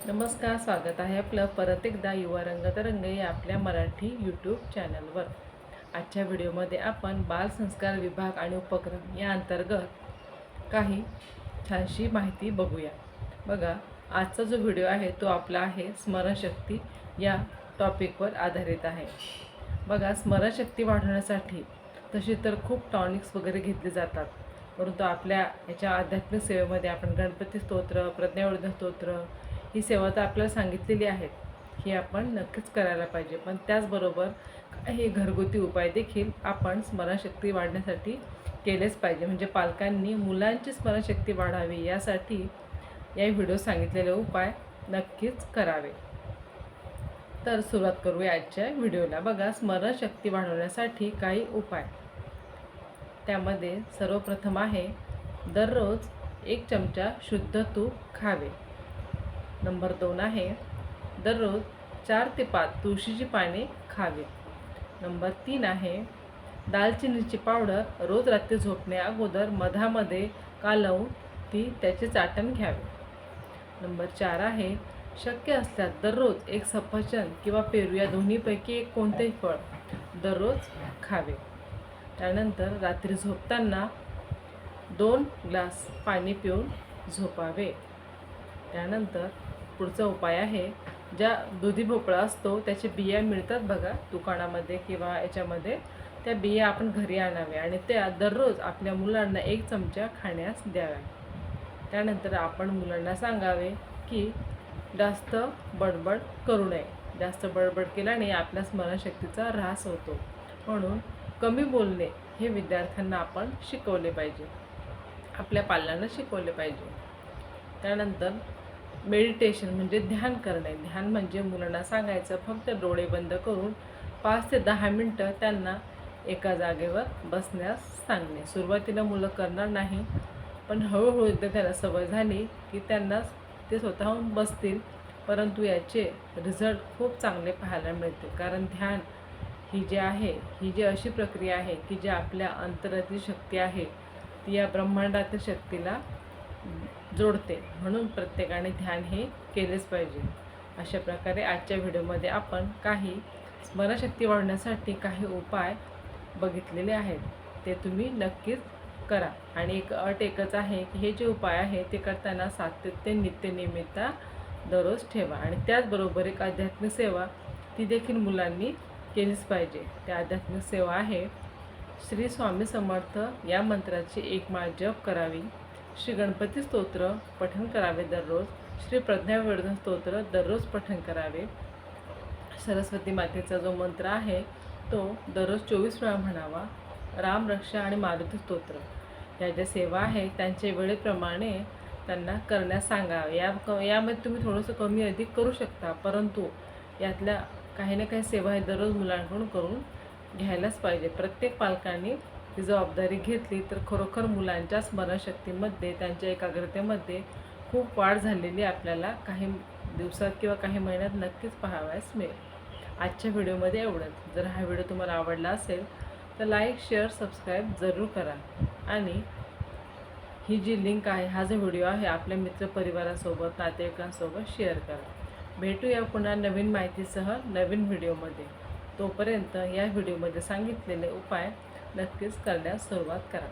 नमस्कार, स्वागत आहे आपलं परत एकदा युवा रंगतरंग या आपल्या मराठी यूट्यूब चॅनलवर। आजच्या व्हिडिओमध्ये आपण बालसंस्कार विभाग आणि उपक्रम या अंतर्गत काही छानशी माहिती बघूया। बघा, आजचा जो व्हिडिओ आहे तो आपला आहे स्मरणशक्ती या टॉपिकवर आधारित आहे। बघा, स्मरणशक्ती वाढवण्यासाठी तशी तर खूप टॉनिक्स वगैरे घेतले जातात, परंतु आपल्या याच्या आध्यात्मिक सेवेमध्ये आपण गणपती स्तोत्र, प्रज्ञावर्धन स्तोत्र ही सेवा तर आपल्याला सांगितलेली आहेत, ही आपण नक्कीच करायला पाहिजे। पण त्याचबरोबर काही घरगुती उपाय देखील आपण स्मरणशक्ती वाढण्यासाठी केलेच पाहिजे। म्हणजे पालकांनी मुलांची स्मरणशक्ती वाढावी यासाठी या व्हिडिओ सांगितलेले उपाय नक्कीच करावे। तर सुरुवात करूया आजच्या व्हिडिओला। बघा, स्मरणशक्ती वाढवण्यासाठी काही उपाय। त्यामध्ये सर्वप्रथम आहे दररोज 1 चमचा शुद्ध तूप खावे। नंबर 2 आहे दररोज 4 ते 5 तुळशीची पाने खावी। नंबर 3 आहे दालचिनीची पावडर रोज रात्री झोपण्या अगोदर मधामध्ये कालवून त्याचे चाटण घ्यावे। नंबर 4 आहे शक्य असल्यास दररोज एक सफरचंद किंवा पेरू या दोन्हीपैकी एक कोणतेही फळ दररोज खावे। त्यानंतर रात्री झोपताना 2 ग्लास पाणी पिऊन झोपावे। त्यानंतर पुढचा उपाय आहे, ज्या दुधी भोपळा असतो त्याचे बिया मिळतात बघा दुकानामध्ये किंवा याच्यामध्ये, त्या बिया आपण घरी आणाव्या आणि त्या दररोज आपल्या मुलांना 1 चमचा खाण्यास द्याव्या। त्यानंतर आपण मुलांना सांगावे की जास्त बडबड करू नये। जास्त बडबड केल्याने आपल्या स्मरणशक्तीचा ऱ्हास होतो, म्हणून कमी बोलणे हे विद्यार्थ्यांना आपण शिकवले पाहिजे, आपल्या पाल्यांना शिकवले पाहिजे। त्यानंतर मेडिटेशन म्हणजे ध्यान करणे। ध्यान म्हणजे मुलांना सांगायचं फक्त डोळे बंद करून 5 ते 10 मिनटं त्यांना एका जागेवर बसण्यास सांगणे। सुरुवातीला मुलं करणार नाही, पण हळूहळू एकदा त्याला सवय झाली की त्यांना ते स्वतःहून बसतील, परंतु याचे रिझल्ट खूप चांगले पाहायला मिळते। कारण ध्यान ही जी अशी प्रक्रिया आहे की जी आपल्या अंतरातील शक्ती आहे ती या ब्रह्मांडातील शक्तीला जोडते, म्हणून प्रत्येकाने ध्यान हे केलेच पाहिजे। अशा प्रकारे आजच्या व्हिडिओमध्ये आपण काही स्मरणशक्ती वाढवण्यासाठी काही उपाय बघितलेले आहेत, ते तुम्ही नक्कीच करा। आणि एकच आहे की हे जे उपाय आहे ते करताना सातत्य नित्यनियमितता दररोज ठेवा। आणि त्याचबरोबर एक आध्यात्मिक सेवा ती देखील मुलांनी केलीच पाहिजे। त्या आध्यात्मिक सेवा आहे श्री स्वामी समर्थ या मंत्राची 1 माळ जप करावी, श्री गणपती स्तोत्र पठण करावे दररोज, श्री प्रज्ञावर्धन स्तोत्र दररोज पठण करावे, सरस्वती मातेचा जो मंत्र आहे तो दररोज 24 वेळा म्हणावा, राम रक्षा आणि मारुती स्तोत्र या ज्या सेवा आहेत त्यांच्या वेळेप्रमाणे त्यांना करण्यास सांगावे। यामध्ये तुम्ही थोडंसं कमी अधिक करू शकता, परंतु यातल्या काही ना काही सेवा हे दररोज मुलांकडून करून घ्यायलाच पाहिजे। प्रत्येक पालकांनी ती जबाबदारी घेतली तर खरोखर मुलांच्या स्मरणशक्तीमध्ये, त्यांच्या एकाग्रतेमध्ये खूप वाढ झालेली आपल्याला काही दिवसात किंवा काही महिन्यात नक्कीच पाहावयास मिळेल। आजच्या व्हिडिओमध्ये एवढंच। जर हा व्हिडिओ तुम्हाला आवडला असेल तर लाईक, शेअर, सबस्क्राईब जरूर करा आणि ही जी लिंक आहे, हा जो व्हिडिओ आहे आपल्या मित्रपरिवारासोबत, नातेवाईकांसोबत शेअर करा। भेटूया पुन्हा नवीन माहितीसह नवीन व्हिडिओमध्ये। तोपर्यंत या व्हिडिओमध्ये सांगितलेले उपाय नक्कीच करण्यास सुरुवात करा।